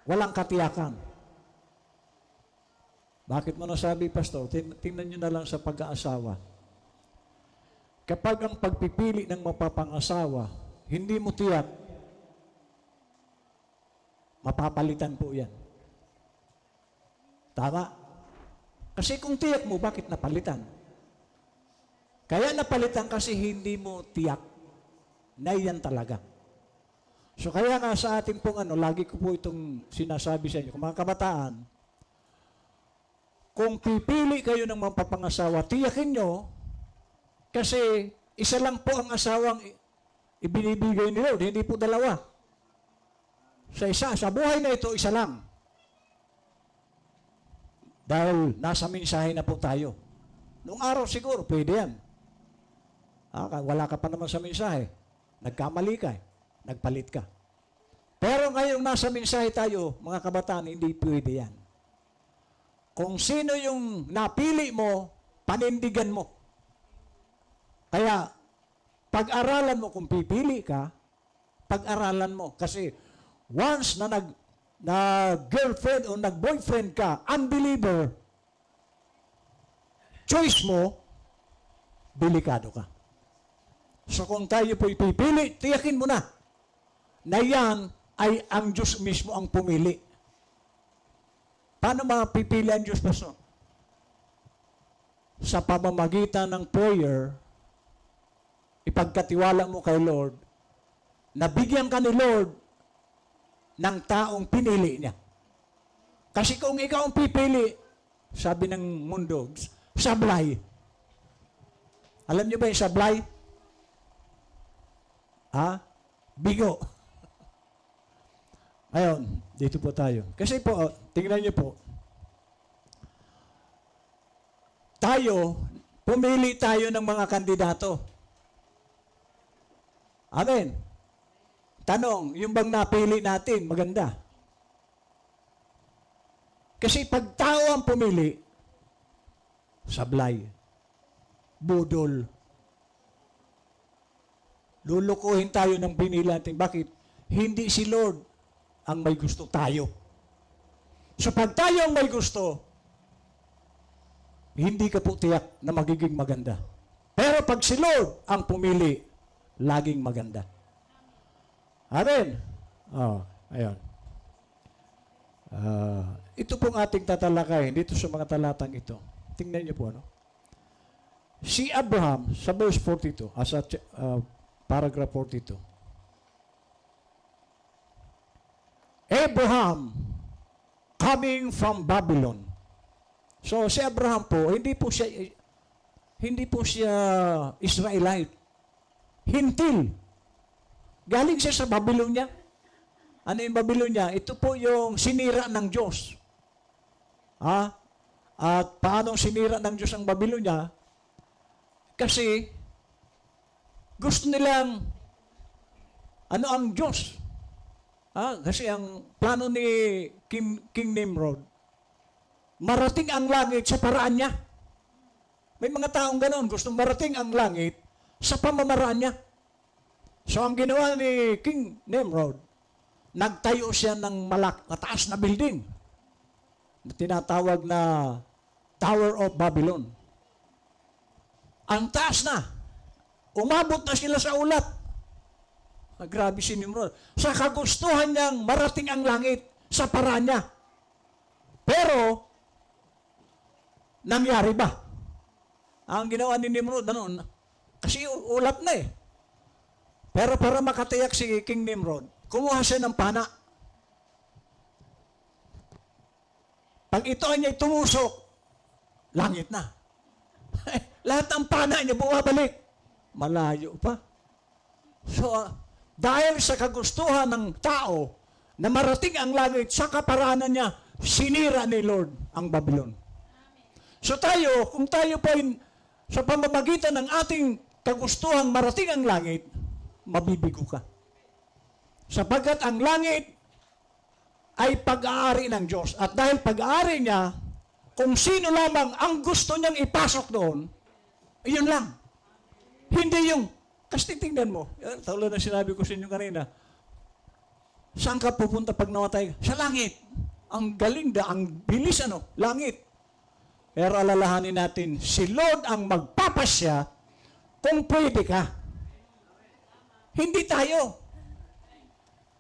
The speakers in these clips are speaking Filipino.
Walang katiyakan. Bakit mo nasabi, Pastor? Tingnan nyo na lang sa pag-aasawa. Kapag ang pagpipili ng mapapangasawa, hindi mo tiyak, mapapalitan po yan. Tama? Kasi kung tiyak mo, bakit napalitan? Kaya napalitan kasi hindi mo tiyak na yan talaga. So kaya nga sa atin pong lagi ko po itong sinasabi sa inyo, mga kabataan, kung pipili kayo ng mapapangasawa, tiyakin nyo, kasi isa lang po ang asawang ibinibigay ni Lord, hindi po dalawa. Sa buhay na ito, isa lang. Dahil nasa mensahe na po tayo. Noong araw siguro, pwede yan. Wala ka pa naman sa mensahe. Nagkamali ka, nagpalit ka. Pero ngayong nasa mensahe tayo, mga kabataan, hindi pwede yan. Kung sino yung napili mo, panindigan mo. Kaya, pag-aralan mo kung pipili ka, pag-aralan mo. Kasi, once na nag-girlfriend o nag-boyfriend ka, unbeliever, choice mo, delikado ka. So kung tayo po'y pipili, tiyakin mo na yan ay ang Diyos mismo ang pumili. Paano mapipili ang Diyos, Pastor? Sa pamamagitan ng prayer, ipagkatiwala mo kay Lord, nabigyan ka ni Lord ng taong pinili niya. Kasi kung ikaw ang pipili, sabi ng mundo, sablay. Alam niyo ba yung sablay? Bigo. Ayun, dito po tayo. Kasi po, tingnan niyo po, pumili tayo ng mga kandidato. Amen. Tanong, yung bang napili natin, maganda. Kasi pag tao ang pumili, sablay, budol, lulukuhin tayo ng pinili natin. Bakit? Hindi si Lord ang may gusto, tayo. So pag tayo ang may gusto, hindi ka po tiyak na magiging maganda. Pero pag si Lord ang pumili, laging maganda. Amen? Ayun. Ito pong ating tatalakayin dito sa mga talatang ito. Tingnan niyo po, Si Abraham, sa verse 42, paragraph 42. Abraham coming from Babylon. So si Abraham po, hindi po siya Israelite. Hintil. Galing siya sa Babylonia. Ano yung Babylonia? Ito po yung sinira ng Diyos. At paano sinira ng Diyos ang Babylonia? Kasi gusto nilang ang Diyos. Kasi ang plano ni King Nimrod, marating ang langit sa paraan niya. May mga taong ganoon, gustong marating ang langit sa pamamaraan niya. So ang ginawa ni King Nimrod, nagtayo siya ng mataas na building na tinatawag na Tower of Babylon. Ang taas na. Umabot na sila sa ulat. Grabe si Nimrod. Sa kagustuhan niyang marating ang langit sa paraan niya. Pero, nangyari ba? Ang ginawa ni Nimrod, kasi ulap na eh. Pero para makatiyak si King Nimrod, kumuha siya ng pana. Pag ito niya tumusok, langit na. Lahat ng pana niya bumabalik. Malayo pa. So, dahil sa kagustuhan ng tao na marating ang langit sa kaparaanan niya, sinira ni Lord ang Babylon. So kung tayo po sa pamamagitan ng ating kagustuhang marating ang langit, mabibigo ka. Sapagkat ang langit ay pag-aari ng Diyos. At dahil pag-aari niya, kung sino lamang ang gusto niyang ipasok doon, yun lang. Hindi yung, kasi tingnan mo, tulad na sinabi ko sa inyo kanina, Saan ka pupunta pag namatay? Sa langit. Ang galing ang bilis langit. Pero alalahanin natin, si Lord ang magpapasya kung pwede ka. Hindi tayo.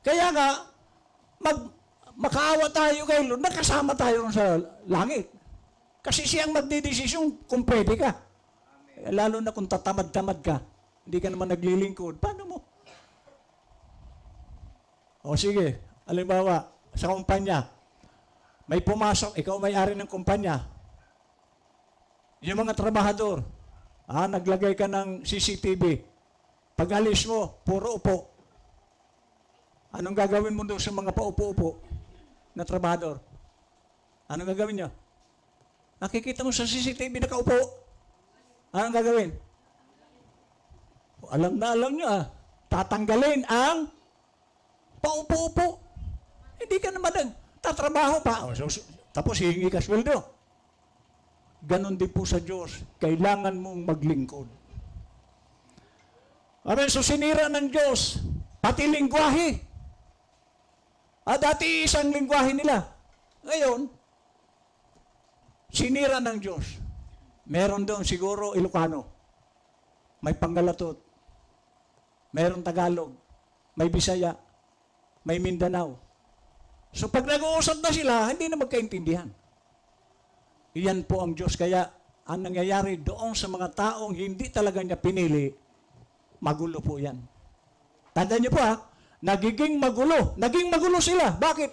Kaya nga, makaawa tayo kay Lord, nakasama tayo sa langit. Kasi siyang magdidesisyon kung pwede ka. Lalo na kung tatamad-tamad ka, hindi ka naman naglilingkod, paano mo? O sige, halimbawa, sa kumpanya, may pumasok, ikaw may-ari ng kumpanya. Yung mga trabahador, naglagay ka ng CCTV. Pag alis mo, puro upo. Anong gagawin mo doon sa mga paupo-upo na trabahador? Anong gagawin niyo? Nakikita mo sa CCTV nakaupo. Anong gagawin? Alam na alam niyo tatanggalin ang paupo-upo. Hindi ka naman tatrabaho pa. Tapos hihingi ka sweldo. Ganon din po sa Diyos. Kailangan mong maglingkod. Amen, so sinira ng Diyos, pati lingwahe. Dati isang lingwahe nila. Ngayon, sinira ng Diyos. Meron doon siguro Ilocano. May Pangalatot. Meron Tagalog. May Bisaya. May Mindanao. So pag nag-uusap na sila, hindi na magkaintindihan. Iyan po ang Diyos. Kaya ang nangyayari doon sa mga taong hindi talaga niya pinili, magulo po yan. Tandaan niyo po nagiging magulo. Naging magulo sila. Bakit?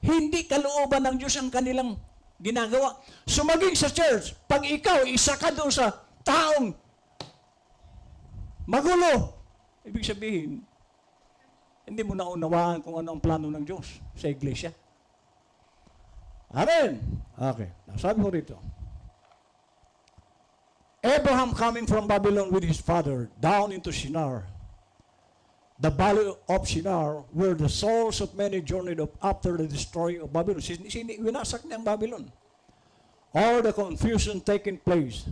Hindi kalooban ng Diyos ang kanilang ginagawa. So maging sa church, pag ikaw isa ka doon sa taong magulo, ibig sabihin, hindi mo naunawaan kung ano ang plano ng Diyos sa iglesia. Amen. Okay. Sabi ko rito. Abraham coming from Babylon with his father down into Shinar, the valley of Shinar, where the souls of many journeyed up after the destroying of Babylon. Winasak niya ang Babylon. All the confusion taking place.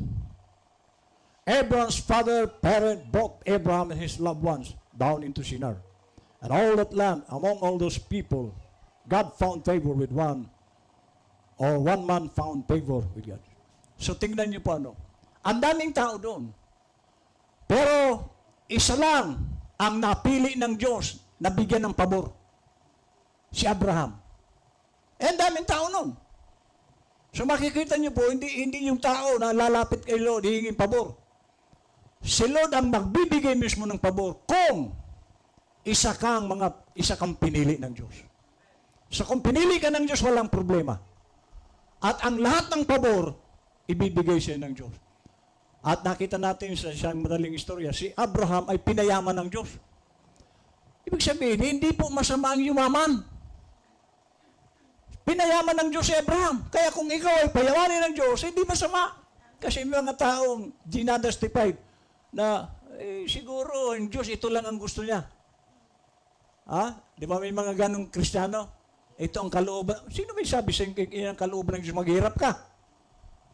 Abraham's father, parent, brought Abraham and his loved ones down into Shinar. And all that land, among all those people, God found favor with one man found favor with God. So tingnan niyo po ang daming tao doon. Pero isa lang ang napili ng Diyos na bigyan ng pabor. Si Abraham. Ang daming tao noon. So makikita niyo po, hindi yung tao na lalapit kay Lord, hihingin pabor. Si Lord ang magbibigay mismo ng pabor kung isa kang pinili ng Diyos. So kung pinili ka ng Diyos, walang problema. At ang lahat ng pabor, ibibigay siya ng Diyos. At nakita natin sa isang madaling istorya, si Abraham ay pinayaman ng Diyos. Ibig sabihin, hindi po masama ang yumaman. Pinayaman ng Diyos si Abraham. Kaya kung ikaw ay payamanin ng Diyos, hindi masama. Kasi may mga taong ginadastified na siguro ang Diyos ito lang ang gusto niya. Di ba may mga ganong Kristiyano? Ito ang kalooban. Sino may sabi sa ang kalooban ng Diyos maghirap ka?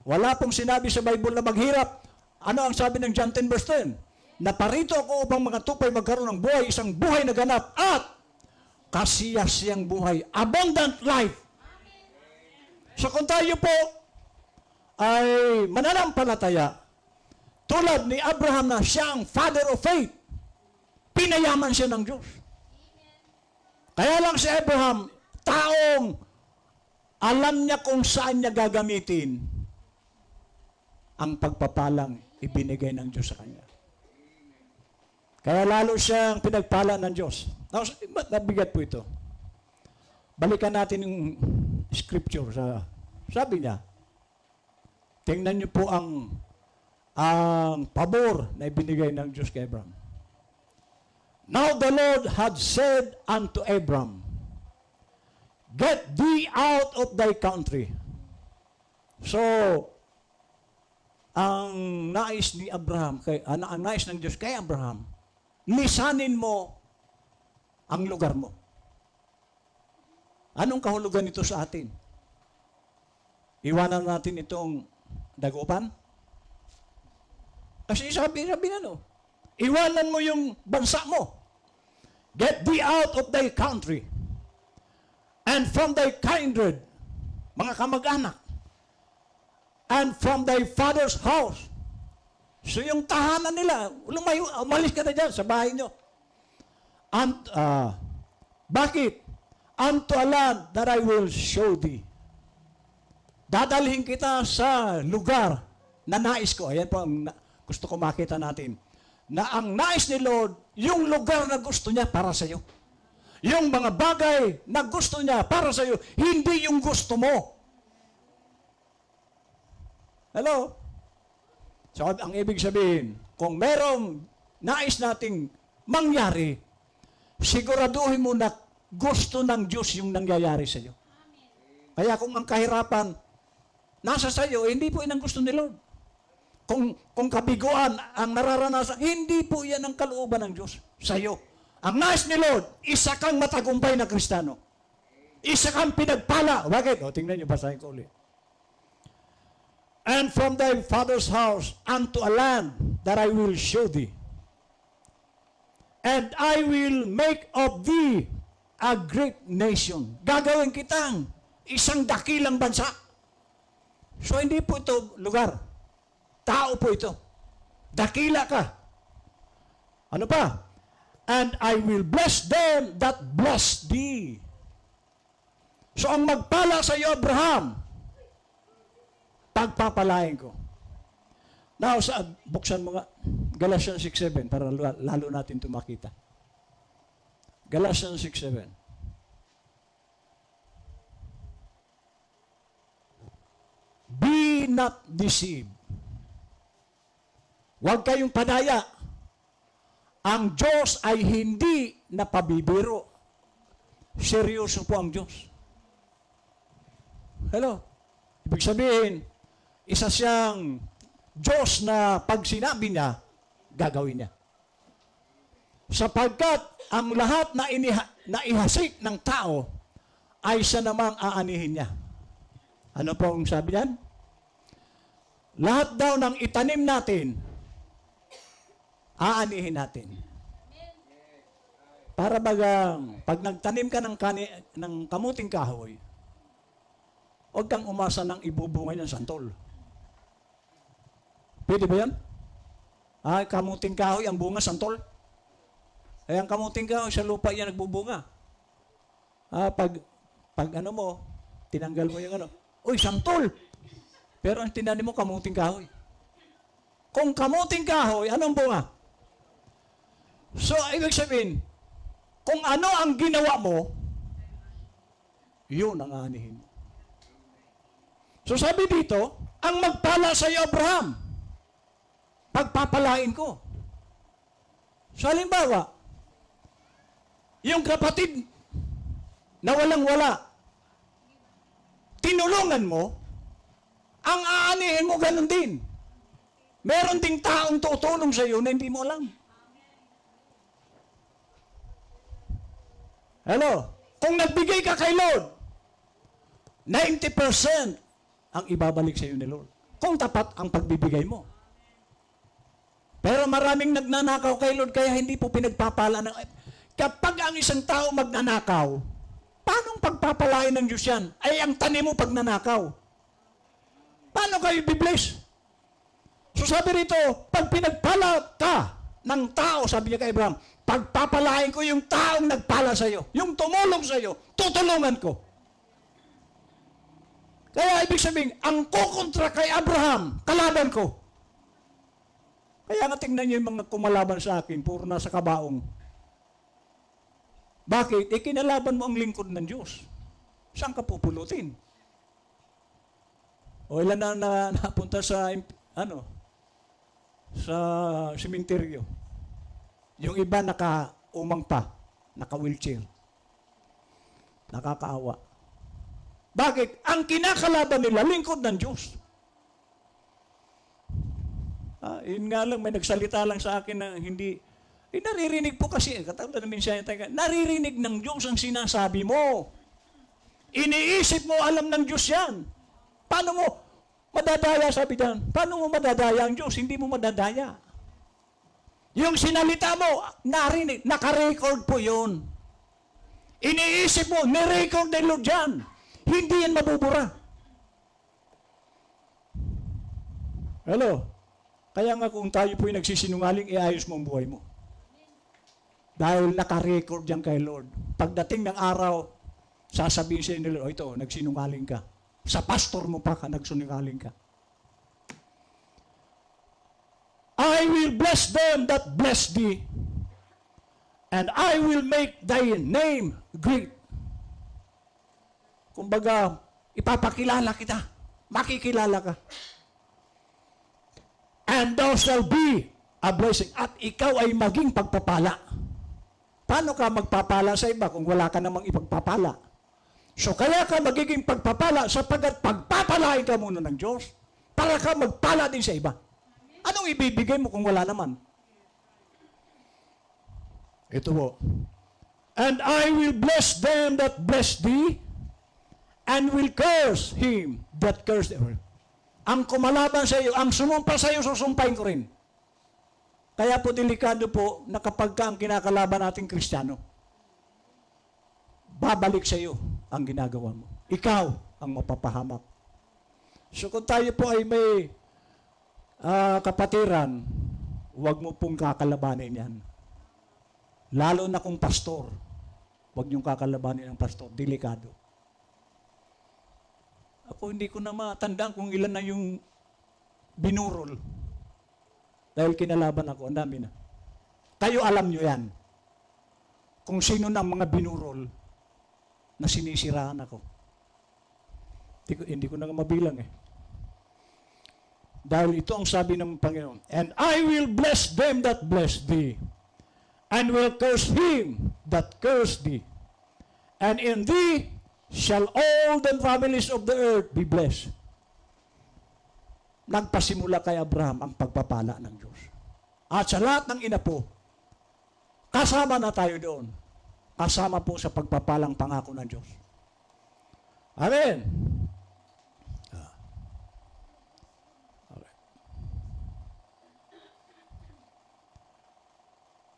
Wala pong sinabi sa Bible na maghirap. Ano ang sabi ng John 10 verse 10? Naparito ako upang mga tupay magkaroon ng buhay, isang buhay na ganap at kasiyasiyang buhay. Abundant life. So kung tayo po ay mananampalataya, tulad ni Abraham na siya ang father of faith, pinayaman siya ng Diyos. Kaya lang si Abraham, taong alam niya kung saan niya gagamitin ang pagpapalang ibinigay ng Diyos sa kanya. Kaya lalo siyang pinagpala ng Diyos. Nabigat po ito. Balikan natin yung scripture. Sabi niya, tingnan niyo po ang pabor na ibinigay ng Diyos kay Abraham. Now the Lord had said unto Abram, get thee out of thy country. So, ang nais ni Abraham, ang nais ng Diyos kay Abraham, lisanin mo ang lugar mo. Anong kahulugan nito sa atin? Iwanan natin itong dagupan? Kasi sabi iwanan mo yung bansa mo. Get thee out of thy country. and from thy kindred, mga kamag-anak, and from thy father's house. So yung tahanan nila, umalis ka na dyan sa bahay nyo. And, bakit? Unto a land that I will show thee. Dadalhin kita sa lugar na nais ko. Ayan po ang gusto ko makita natin. Na ang nais ni Lord, yung lugar na gusto niya para sa iyo. Yung mga bagay na gusto niya para sa iyo, hindi yung gusto mo. Hello? So, ang ibig sabihin, kung merong nais nating mangyari, siguraduhin mo na gusto ng Diyos yung nangyayari sa iyo. Kaya kung ang kahirapan nasa sa iyo, hindi po yan ang gusto ni Lord. Kung kabiguan ang nararanasan, hindi po yan ang kalooban ng Diyos sa iyo. Ang nais ni Lord, isa kang matagumpay na Kristiyano. Isa kang pinagpala. Bakit? O, tingnan niyo, basahin ko ulit. And from thy father's house unto a land that I will show thee. And I will make of thee a great nation. Gagawin kitang isang dakilang bansa. So hindi po ito lugar. Tao po ito. Dakila ka. Ano pa? And I will bless them that bless thee. So ang magpala sa iyo, Abraham, pagpapalain ko. Now, buksan mo nga, Galatians 6:7 para lalo natin ito makita. Galatians 6:7. Be not deceived. Huwag kayong padaya. Ang Diyos ay hindi napabibiro. Seryoso po ang Diyos. Hello? Ibig sabihin, isa siyang Diyos na pag sinabi niya, gagawin niya. Sapagkat ang lahat na ihasik ng tao ay siya namang aanihin niya. Ano po ang sabi niyan? Lahat daw ng itanim natin, aanihin natin. Para bagang, pag nagtanim ka ng kamuting kahoy, huwag kang umasa ng ibubunga ng santol. Pwede ba yan? Kamuting kahoy, ang bunga santol. Ay, ang kamuting kahoy, sa lupa yan nagbubunga. Pag ano mo, tinanggal mo yung ano, uy, santol! Pero ang tinanim mo, kamuting kahoy. Kung kamuting kahoy, anong bunga? So, ibig sabihin, kung ano ang ginawa mo, yun ang aanihin mo. So, sabi dito, ang magpala sa iyo, Abraham, pagpapalain ko. So, halimbawa, yung kapatid na walang-wala, tinulungan mo, ang aanihin mo ganun din. Meron ding taong tutulong sa iyo na hindi mo alam. Hello? Kung nagbigay ka kay Lord, 90% ang ibabalik sa iyo ni Lord. Kung tapat ang pagbibigay mo. Pero maraming nagnanakaw kay Lord kaya hindi po pinagpapala ng... Kapag ang isang tao magnanakaw, paano pagpapalain ng Diyos yan? Ay ang tanim mo pagnanakaw. Paano kayo bibless? So sabi rito, pag pinagpala ka ng tao, sabi niya kay Abraham, pagpapalain ko yung taong nagpala sa iyo, yung tumulong sa iyo, tutulungan ko. Kaya ibig sabihin, ang kukontra kay Abraham, kalaban ko. Kaya nga tingnan niyo yung mga kumalaban sa akin, puro nasa kabaong. Bakit? Kinalaban mo ang lingkod ng Diyos. Saan ka pupulutin? O ilan na napunta sa, sa sementeryo. Yung iba naka-umang pa, naka-wheelchair. Nakakaawa. Bakit? Ang kinakalaban nila, lingkod ng Diyos. Yun nga lang, may nagsalita lang sa akin na hindi, naririnig po kasi, katulad na minsan yung naririnig ng Diyos ang sinasabi mo. Iniisip mo, alam ng Diyos yan. Paano mo madadaya, sabi diyan? Paano mo madadaya ang Diyos? Hindi mo madadaya. Yung sinalita mo, narinig, naka-record po yun. Iniisip mo, nirecord ng Lord yan. Hindi yan mabubura. Hello? Kaya nga kung tayo po'y nagsisinungaling, iayos mo ang buhay mo. Dahil naka-record yan kay Lord. Pagdating ng araw, sasabihin siya ni Lord, ito, nagsinungaling ka. Sa pastor mo pa ka, nagsinungaling ka. I will bless them that bless thee, and I will make thy name great. Kumbaga, ipapakilala kita. Makikilala ka. And thou shalt be a blessing. At ikaw ay maging pagpapala. Paano ka magpapala sa iba kung wala ka namang ipagpapala? So kaya ka magiging pagpapala sapagkat pagpapalain ka muna ng Diyos para ka magpala din sa iba. Anong ibibigay mo kung wala naman? Ito po. And I will bless them that bless thee, and will curse him that curse thee. Ang kumalaban sa iyo, ang sumumpa sa iyo, susumpahin ko rin. Kaya po delikado po na kapag ka ang kinakalaban nating Kristiyano, babalik sa iyo ang ginagawa mo. Ikaw ang mapapahamak. So kung tayo po ay may kapatiran, huwag mo pong kakalabanin yan. Lalo na kung pastor, huwag niyong kakalabanin ang pastor. Delikado. Ako hindi ko na matandaan kung ilan na yung binurol. Dahil kinalaban ako, ang dami na. Kayo alam nyo yan. Kung sino na mga binurol na sinisiraan ako. Hindi ko na mabilang eh. Dahil ito ang sabi ng Panginoon, and I will bless them that bless thee, and will curse him that curse thee. And in thee shall all the families of the earth be blessed. Nagpasimula kay Abraham ang pagpapala ng Diyos. At sa lahat ng inapo, kasama na tayo doon. Kasama po sa pagpapalang pangako ng Diyos. Amen.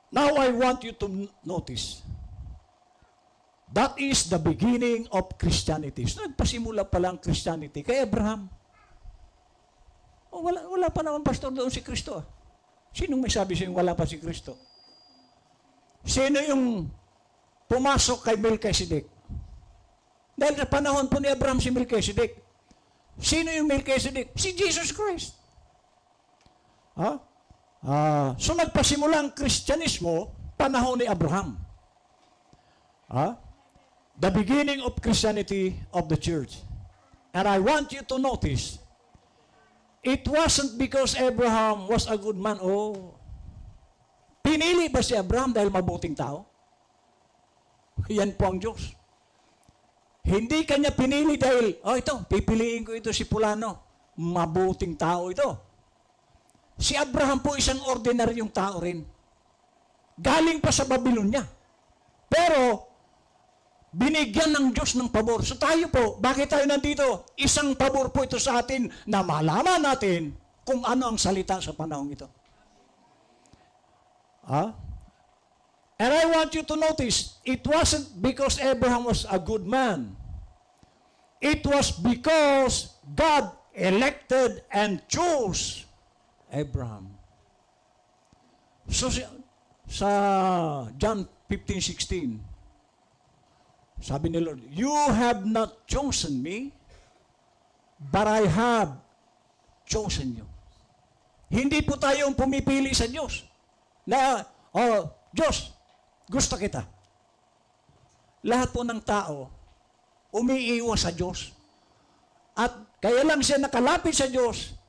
Now I want you to notice, that is the beginning of Christianity. So nagpasimula pala ang Christianity kay Abraham. Oh, wala pa naman pastor doon si Kristo. Sinong may sabi sa'yo wala pa si Kristo? Sino yung pumasok kay Melchizedek? Dahil sa panahon po ni Abraham si Melchizedek. Sino yung Melchizedek? Si Jesus Christ. So nagpasimula ang Kristyanismo panahon ni Abraham. The beginning of Christianity of the church. And I want you to notice, it wasn't because Abraham was a good man. Oh, pinili ba si Abraham dahil mabuting tao? Yan po ang Diyos. Hindi kanya pinili dahil, ito, pipiliin ko ito si Pulano. Mabuting tao ito. Si Abraham po isang ordinaryong tao rin. Galing pa sa Babylonia. Pero, binigyan ng Diyos ng pabor. So tayo po, bakit tayo nandito? Isang pabor po ito sa atin na malaman natin kung ano ang salita sa panahong ito. And I want you to notice, it wasn't because Abraham was a good man. It was because God elected and chose Abraham. So sa John 15:16, sabi ni Lord, you have not chosen me, but I have chosen you. Hindi po tayong pumipili sa Diyos. Na, Diyos, gusto kita. Lahat po ng tao, umiiwas sa Diyos. At kaya lang siya nakalapit sa Diyos,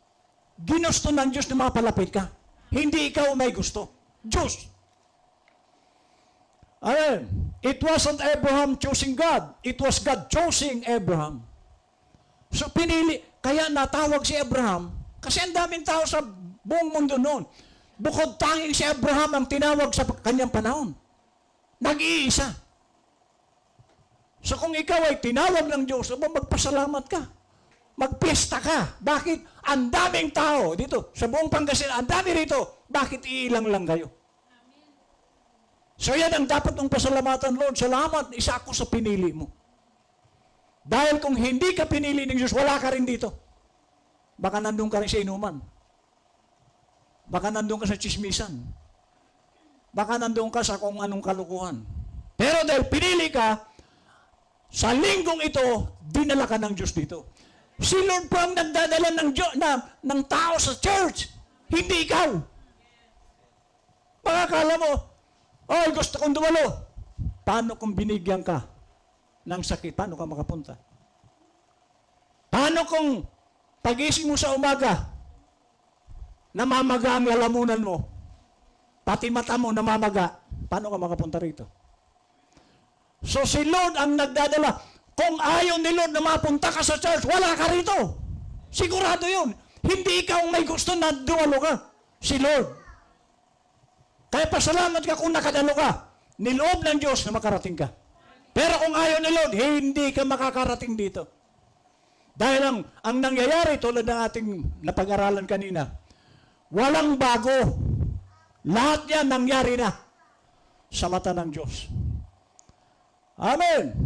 ginusto ng Diyos na mapalapit ka. Hindi ikaw may gusto. Diyos. Amen. It wasn't Abraham choosing God. It was God choosing Abraham. So pinili, kaya natawag si Abraham, kasi ang daming tao sa buong mundo noon. Bukod tanging si Abraham ang tinawag sa kanyang panahon. Nag-iisa. So kung ikaw ay tinawag ng Diyos, magpasalamat ka. Magpiyesta ka. Bakit? Ang daming tao dito, sa buong Pangasinan, ang dami rito. Bakit iilang lang kayo? So yan ang dapat mong pasalamatan, Lord. Salamat, isa ako sa pinili mo. Dahil kung hindi ka pinili ng Diyos, wala ka rin dito. Baka nandun ka rin sa inuman. Baka nandun ka sa chismisan. Baka nandun ka sa kung anong kalukuhan. Pero dahil pinili ka, sa linggong ito, dinala ka ng Diyos dito. Si Lord po ang nagdadala ng tao sa church. Hindi ikaw. Baka akala mo, oh, gusto kong dumalo. Paano kung binigyan ka ng sakit? Paano ka makapunta? Paano kung pagising mo sa umaga, namamaga ang lalamunan mo, pati mata mo namamaga, paano ka makapunta rito? So si Lord ang nagdadala. Kung ayaw ni Lord na mapunta ka sa church, wala ka rito. Sigurado yun. Hindi ikaw may gusto na dumalo ka. Si Lord. Kaya pasalamat ka kung nakadalo ka. Niloob ng Diyos na makarating ka. Pero kung ayaw ni Lord, hindi ka makakarating dito. Dahil ang nangyayari tulad ng ating napag-aralan kanina, walang bago. Lahat yan nangyari na sa mata ng Diyos. Amen.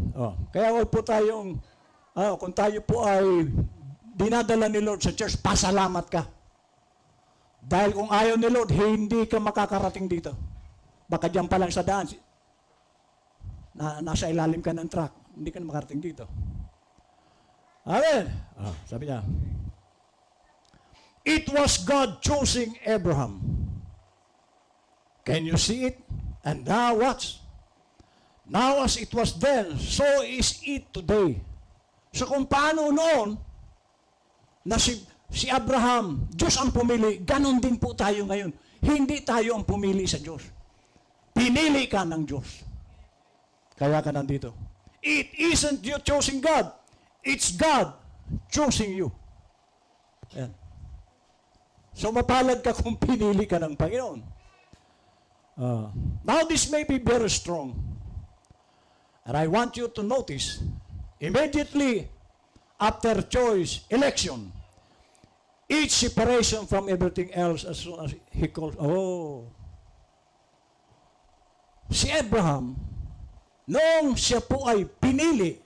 Kaya wag po tayong, kung tayo po ay dinadala ni Lord sa church, pasalamat ka. Dahil kung ayaw ni Lord, hindi ka makakarating dito. Baka dyan pa lang sa daan, nasa ilalim ka ng truck, hindi ka na makarating dito. Amen. Sabi niya, it was God choosing Abraham. Can you see it? And now watch. Now as it was then, so is it today. So kung paano noon, na si Abraham, Diyos ang pumili, ganon din po tayo ngayon. Hindi tayo ang pumili sa Diyos. Pinili ka ng Diyos. Kaya ka nandito. It isn't you choosing God. It's God choosing you. Ayan. So mapalad ka kung pinili ka ng Panginoon. Now this may be very strong. And I want you to notice, immediately after choice, election, each separation from everything else as soon as he calls, si Abraham, noong siya po ay pinili,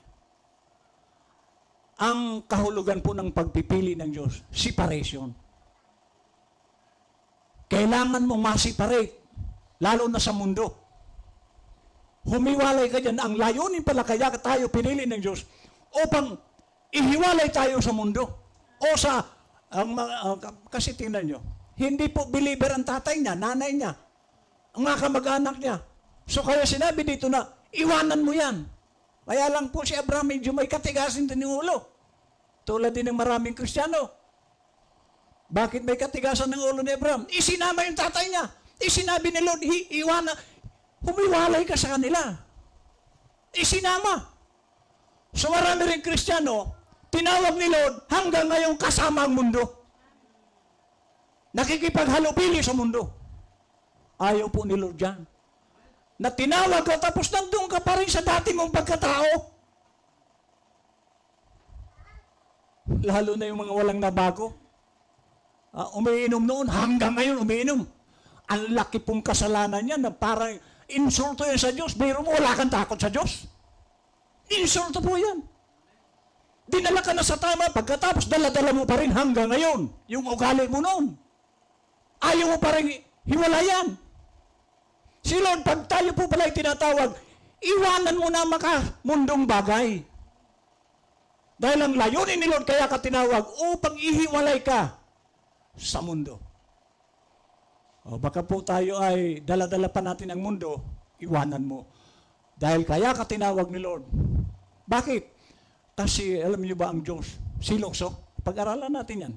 ang kahulugan po ng pagpipili ng Diyos, separation. Kailangan mong ma-separate, lalo na sa mundo. Humiwalay ka dyan. Ang layunin pala kaya tayo pinili ng Diyos upang ihiwalay tayo sa mundo. O sa, kasi tingnan nyo, hindi po believer ang tatay niya, nanay niya, ang mga kamag-anak niya. So kaya sinabi dito na, iwanan mo yan. Kaya lang po si Abraham medyo may katigasin din ng ulo. Tulad din ng maraming Kristiyano. Bakit may katigasan ng ulo ni Abraham? Isinama yung tatay niya. Isinabi ni Lord, humiwalay ka sa kanila. Isinama. So marami rin Kristiyano, tinawag ni Lord hanggang ngayon kasama ang mundo. Nakikipaghalupili sa mundo. Ayaw po ni Lord dyan. Na tinawag ka tapos nandun ka pa rin sa dati mong pagkatao. Lalo na yung mga walang nabago. Umiinom noon, hanggang ngayon umiinom. Ang laki pong kasalanan niya na parang insulto yan sa Diyos. Pero wala kang takot sa Diyos. Insulto po yan. Dinala ka na sa tama, pagkatapos dala-dala mo pa rin hanggang ngayon. Yung ugali mo noon. Ayaw mo pa rin hiwalayan. Si Lord, pag tayo po pala tinatawag, iwanan mo na makamundong bagay. Dahil ang layunin ni Lord kaya ka tinawag upang ihiwalay ka sa mundo. Baka po tayo ay dala-dala pa natin ang mundo, iwanan mo. Dahil kaya ka tinawag ni Lord. Bakit? Kasi alam niyo ba ang Diyos? Siloso. Pag-aralan natin yan.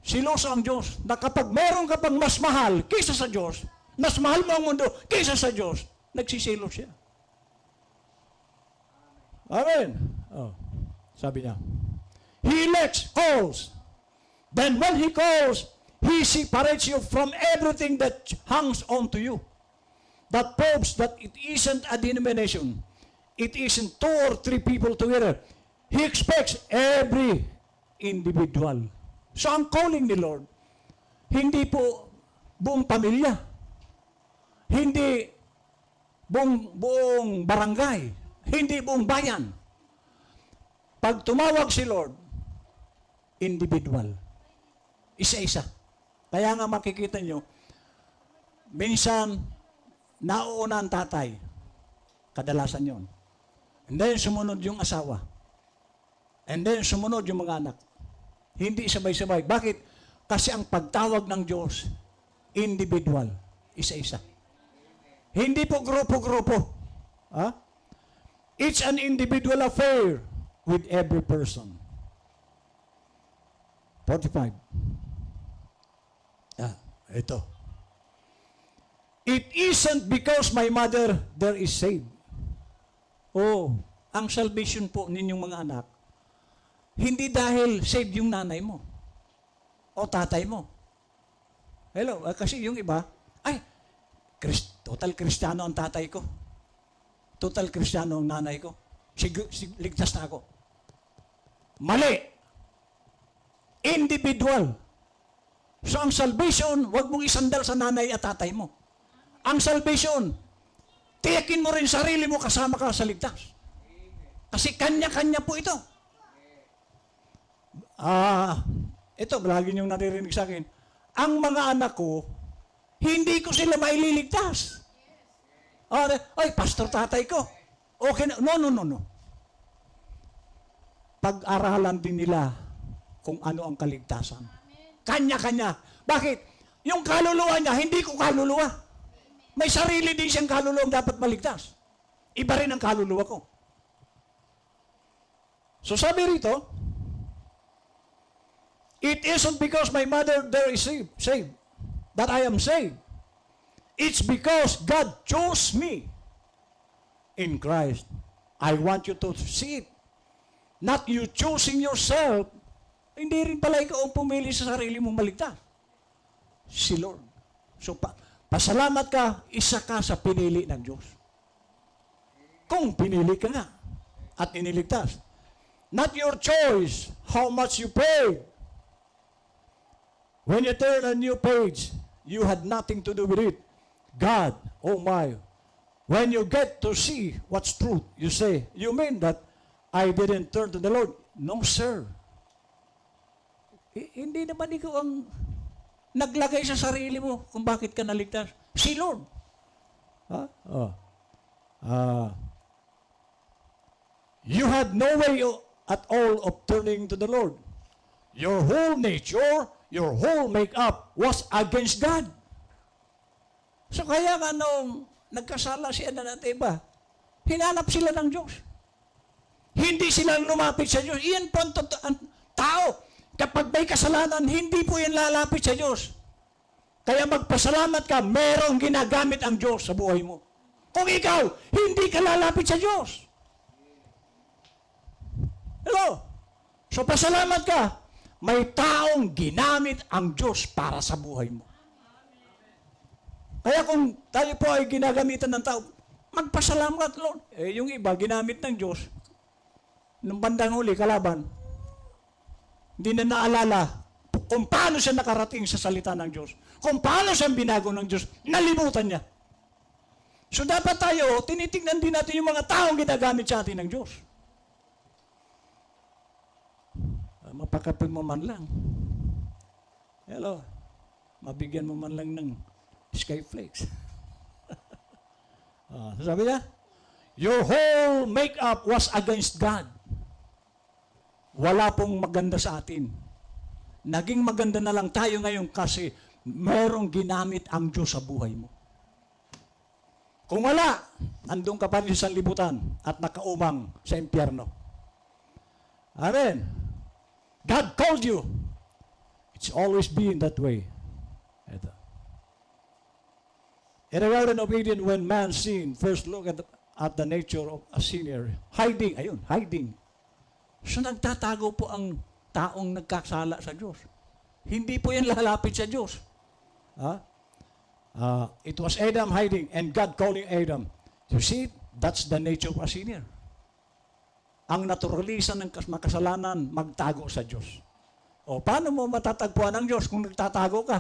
Siloso ang Diyos na kapag meron ka pang mas mahal kaysa sa Diyos, mas mahal mo ang mundo kaysa sa Diyos, nagsisilo siya. Amen. Sabi niya, He elects, calls. Then when He calls, He separates you from everything that hangs on to you. That proves that it isn't a denomination. It isn't 2 or 3 people together. He expects every individual. So ang calling ni Lord, hindi po buong pamilya. Hindi buong barangay. Hindi buong bayan. Pag tumawag si Lord, individual. Isa-isa. Kaya nga makikita nyo, minsan, nauuna ang tatay. Kadalasan yon. And then, sumunod yung asawa. And then, sumunod yung mga anak. Hindi sabay-sabay. Bakit? Kasi ang pagtawag ng Diyos, individual. Isa-isa. Hindi po grupo-grupo. Ha? It's an individual affair with every person. 45. Ito. It isn't because my mother there is saved. Oh, ang salvation po ninyong mga anak, hindi dahil saved yung nanay mo o tatay mo. Hello, kasi yung iba, total Kristiyano ang tatay ko. Total Kristiyano ang nanay ko. Ligtas na ako. Mali. Individual. So ang salvation, huwag mong isandal sa nanay at tatay mo. Ang salvation, tiyakin mo rin sarili mo kasama ka sa ligtas. Kasi kanya-kanya po ito. Ito, lagi niyong naririnig sa akin. Ang mga anak ko, hindi ko sila maililigtas. Pastor tatay ko. Okay na. No. Pag-aralan din nila kung ano ang kaligtasan. Kanya-kanya. Bakit? Yung kaluluwa niya, hindi ko kaluluwa. May sarili din siyang kaluluwa dapat maligtas. Iba rin ang kaluluwa ko. So sabi rito, it isn't because my mother there is saved, that I am saved. It's because God chose me in Christ. I want you to see it. Not you choosing yourself. Hindi rin pala ikaw ang pumili sa sarili mong maligtas. Si Lord. So, pasalamat ka, isa ka sa pinili ng Diyos. Kung pinili ka nga at iniligtas. Not your choice, how much you paid. When you turn a new page, you had nothing to do with it. God, oh my, when you get to see what's truth, you say, you mean that I didn't turn to the Lord? No, sir. Hindi naman ikaw ang naglagay sa sarili mo kung bakit ka naligtas. Si Lord. You had no way at all of turning to the Lord. Your whole nature, your whole makeup was against God. So kaya nga nung nagkasala si Adan at Eva, hinanap sila ng Diyos. Hindi sila lumapit sa Diyos. Iyan po ang tao. Kapag may kasalanan, hindi po yan lalapit sa Diyos. Kaya magpasalamat ka, merong ginagamit ang Diyos sa buhay mo. Kung ikaw, hindi ka lalapit sa Diyos. Hello? So pasalamat ka, may taong ginamit ang Diyos para sa buhay mo. Kaya kung tayo po ay ginagamitan ng tao, magpasalamat, Lord. Yung iba, ginamit ng Diyos. Nung bandang huli, kalaban, hindi na naalala kung paano siya nakarating sa salita ng Diyos. Kung paano siya binago ng Diyos, nalimutan niya. So dapat tayo, tinitingnan din natin yung mga taong ginagamit sa atin ng Diyos. Mapakapal mo man lang. Hello. Mabigyan mo man lang ng skyflakes. Sabi niya, your whole makeup was against God. Wala pong maganda sa atin. Naging maganda na lang tayo ngayon kasi merong ginamit ang Diyos sa buhay mo. Kung wala, andun ka pa rin sa libutan at nakaumang sa impyerno. Amen. God called you. It's always been that way. Ito. In a garden of Eden, when man sinned, first look at the nature of a sinner. Hiding. Ayun, hiding. So nagtatago po ang taong nagkasala sa Diyos. Hindi po yan lalapit sa Diyos. It was Adam hiding and God calling Adam. You see, that's the nature of a sinner. Ang naturalisan ng makasalanan, magtago sa Diyos. O paano mo matatagpuan ang Diyos kung nagtatago ka?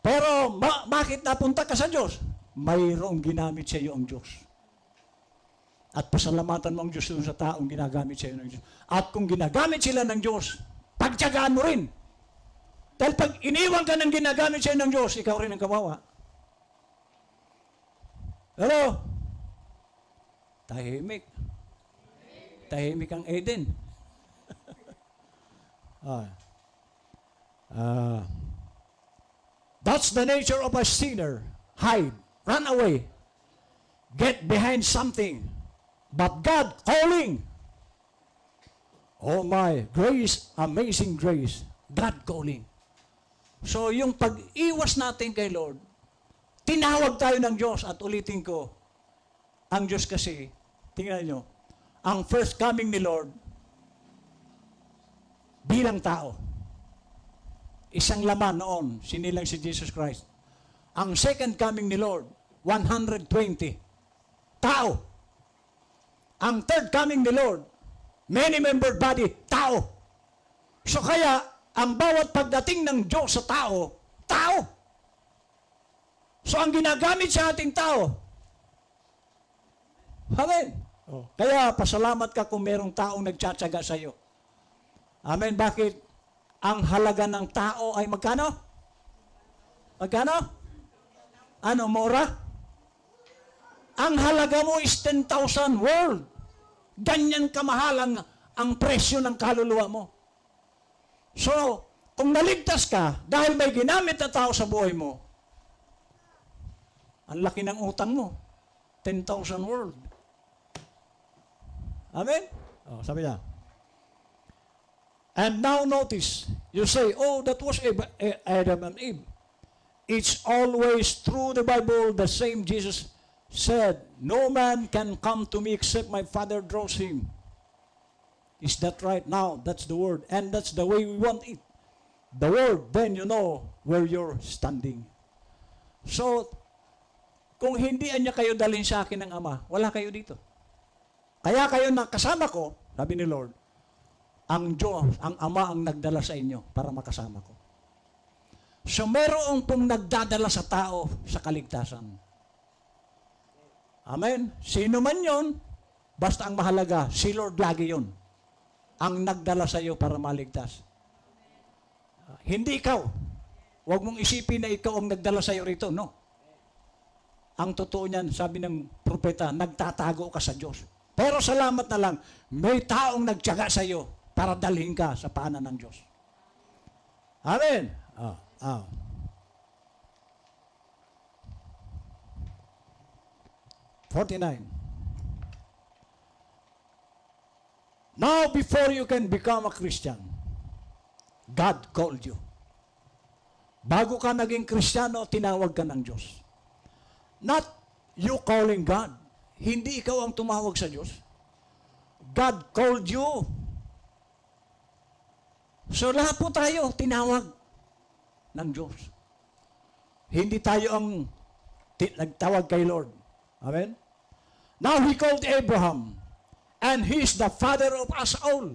Pero bakit napunta ka sa Diyos? Mayroong ginamit sa iyo ang Diyos. At pasalamatan mo ang Diyos dun sa taong ginagamit sa iyo ng Diyos. At kung ginagamit sila ng Diyos, pagtiyagaan mo rin. Dahil pag iniwan ka ng ginagamit sa iyo ng Diyos, ikaw rin ang kawawa. Hello? Tahimik. Tahimik ang Eden. That's the nature of a sinner. Hide. Run away. Get behind something. But God calling. Oh my, grace, amazing grace. God calling. So yung pag-iwas natin kay Lord, tinawag tayo ng Diyos at ulitin ko, ang Diyos kasi, tingnan nyo, ang first coming ni Lord, bilang tao. Isang laman noon, sinilang si Jesus Christ. Ang second coming ni Lord, 120. Tao. Ang third coming ni Lord, many-membered body, tao. So kaya, ang bawat pagdating ng Diyos sa tao, tao. So ang ginagamit sa ating tao, amen. Kaya pasalamat ka kung merong taong nagtsatsaga sa iyo. Amen. Bakit? Ang halaga ng tao ay magkano? Magkano? Ano, mura? Ang halaga mo is 10,000 world. Ganyan kamahal ang presyo ng kaluluwa mo. So, kung naligtas ka, dahil may ginamit na tao sa buhay mo, ang laki ng utang mo. 10,000 world. Amen? Sabi niya. And now notice, you say, oh, that was Adam and Eve. It's always through the Bible, the same Jesus said, no man can come to me except my Father draws him. Is that right? Now, that's the word. And that's the way we want it. The word, then you know where you're standing. So, kung hindi niya kayo dalhin sa akin ng Ama, wala kayo dito. Kaya kayo nakasama ko, sabi ni Lord, ang Diyos, ang Ama ang nagdala sa inyo para makasama ko. So meron pong nagdadala sa tao sa kaligtasan. Amen? Sino man yon, basta ang mahalaga, si Lord lagi yon. Ang nagdala sa iyo para maligtas. Hindi ikaw. Huwag mong isipin na ikaw ang nagdala sa iyo rito. No. Ang totoo niyan, sabi ng propeta, nagtatago ka sa Diyos. Pero salamat na lang, may taong nagtiyaga sa iyo para dalhin ka sa paanan ng Diyos. Amen. 49. Now, before you can become a Christian, God called you. Bago ka naging Kristiyano, tinawag ka ng Diyos. Not you calling God. Hindi ikaw ang tumawag sa Diyos. God called you. So lahat po tayo tinawag ng Diyos. Hindi tayo ang nagtawag kay Lord. Amen? Now He called Abraham, and He is the father of us all.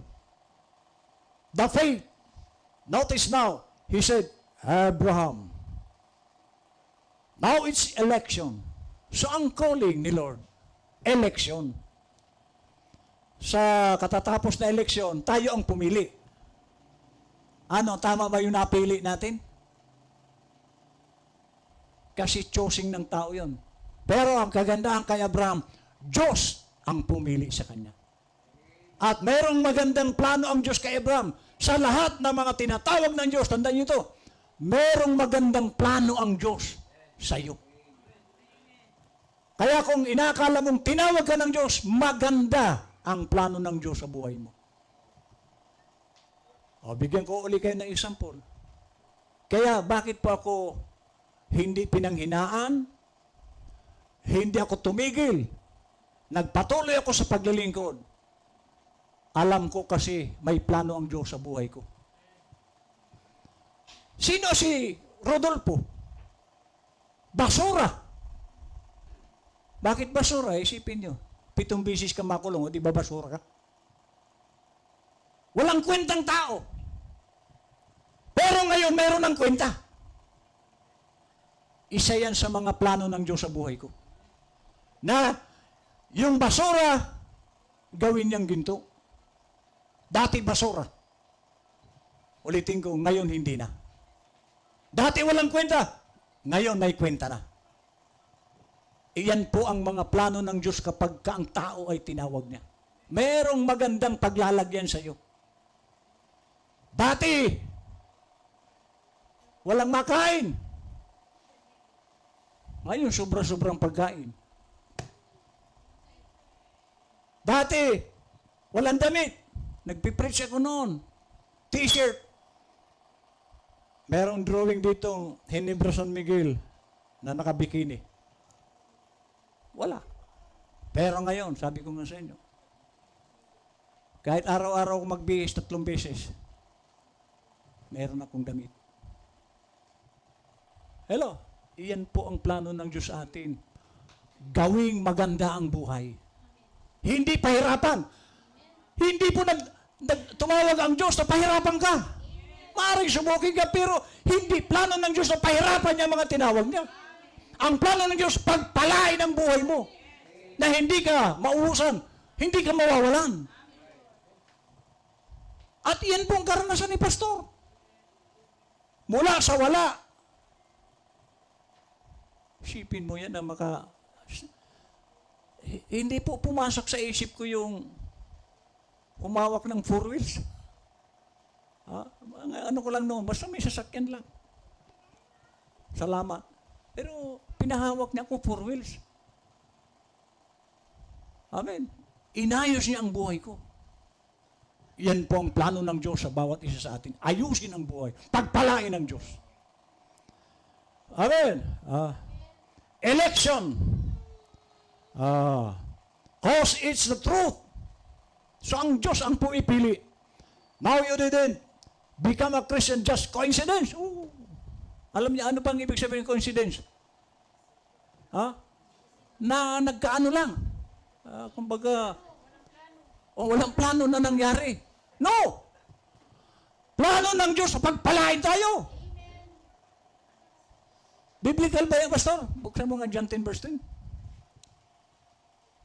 The faith. Notice now, He said, Abraham. Now it's election. So ang calling ni Lord, election. Sa katatapos na eleksyon, tayo ang pumili. Ano, tama ba yung napili natin? Kasi choosing ng tao yun. Pero ang kagandahan kay Abraham, Diyos ang pumili sa kanya. At mayroong magandang plano ang Diyos kay Abraham. Sa lahat ng mga tinatawag ng Diyos, tandaan niyo ito, mayroong magandang plano ang Diyos sa iyo. Kaya kung inakala mong tinawag ka ng Diyos, maganda ang plano ng Diyos sa buhay mo. O, bigyan ko uli kayo ng example. Kaya bakit po ako hindi pinanghinaan? Hindi ako tumigil. Nagpatuloy ako sa paglilingkod. Alam ko kasi may plano ang Diyos sa buhay ko. Sino si Rodolfo? Basura. Bakit basura? Isipin nyo. 7 bisis ka makulong, di ba basura ka? Walang kwentang tao. Pero ngayon meron ng kwenta. Isa yan sa mga plano ng Diyos sa buhay ko. Na yung basura, gawin niyang ginto. Dati basura. Ulitin ko, ngayon hindi na. Dati walang kwenta, ngayon may kwenta na. Iyan po ang mga plano ng Diyos kapag ang tao ay tinawag niya. Merong magandang paglalagyan sa iyo. Dati, walang makain. Ngayon, sobra-sobrang pagkain. Dati, walang damit. Nagpipreach ako noon. T-shirt. Merong drawing dito, Ginebra San Miguel, na nakabikini. Wala. Pero ngayon, sabi ko nga sa inyo, kahit araw-araw ako magbihis 3 beses, meron akong damit. Hello? Iyan po ang plano ng Diyos sa atin. Gawing maganda ang buhay. Hindi pahirapan. Hindi po tumawag ang Diyos na pahirapan ka. Maaaring subukin ka, pero hindi plano ng Diyos na pahirapan niya mga tinawag niya. Ang plano ng Diyos, pagpalain ang buhay mo. Na hindi ka mauusan, hindi ka mawawalan. At iyan po ang karanasan ni Pastor. Mula sa wala. Isipin mo yan na hindi po pumasok sa isip ko yung humawak ng 4 wheels. Ano ko lang noon, basta may sasakyan lang. Salamat. Pero pinahawak niya ako 4 wheels. Amen. Inayos niya ang buhay ko. Yan po ang plano ng Diyos sa bawat isa sa atin. Ayusin ang buhay. Pagpalain ng Diyos. Amen. Election. Cause it's the truth. So ang Diyos ang pumipili. Now you didn't become a Christian just coincidence. Ooh. Alam niya, ano pang ibig sabihin ng coincidence? Na nagkaano lang. Kumbaga, walang plano na nangyari. No! Plano ng Diyos sa pagpalain tayo. Biblical ba yan, Pastor? Buksan mo nga John 10 verse 10.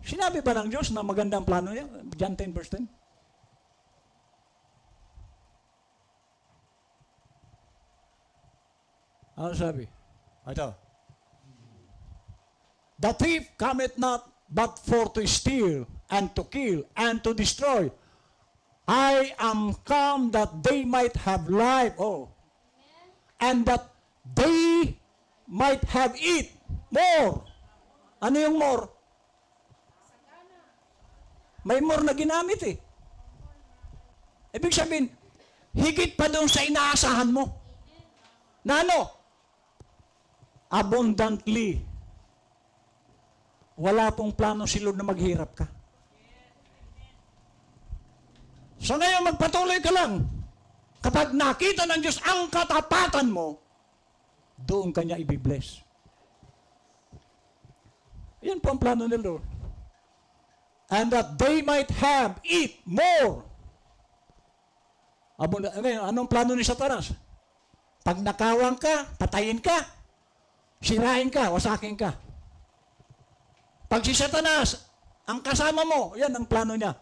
Sinabi ba ng Diyos na magandang plano niya? John 10 verse 10. Ano sabi? Ito. The thief cometh not but for to steal and to kill and to destroy. I am come that they might have life. Oh. And that they might have it more. Ano yung more? May more na ginamit eh. Ibig sabihin, higit pa doon sa inaasahan mo. Na ano? Abundantly. Wala pong plano si Lord na maghirap ka. So ngayon, magpatuloy ka lang. Kapag nakita ng Diyos ang katapatan mo, doon ka niya ibibless. Yan po ang plano ni Lord. And that they might have it more. Anong plano ni Satanas? Pag nakawang ka, patayin ka, sirain ka, wasakin ka. Pag si Satanas, ang kasama mo, yan ang plano niya.